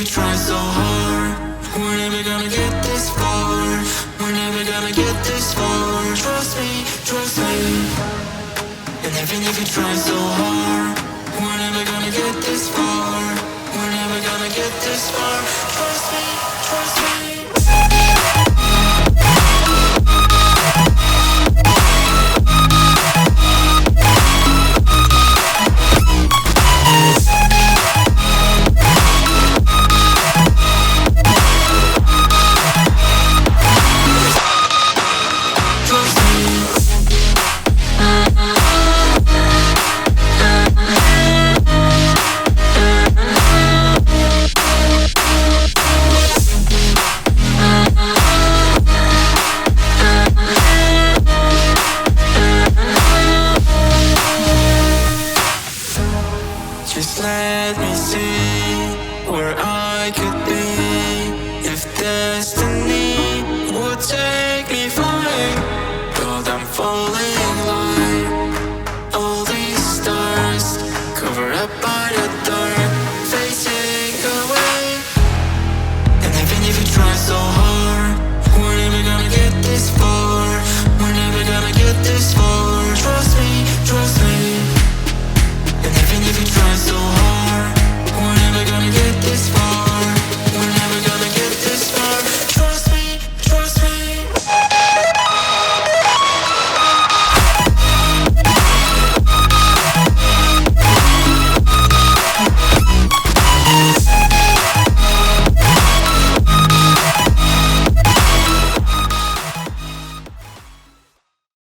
we try so hard, we're never gonna get this far. We're never gonna get this far. Trust me. And even if we try so hard, we're never gonna get this far. We're never gonna get this far.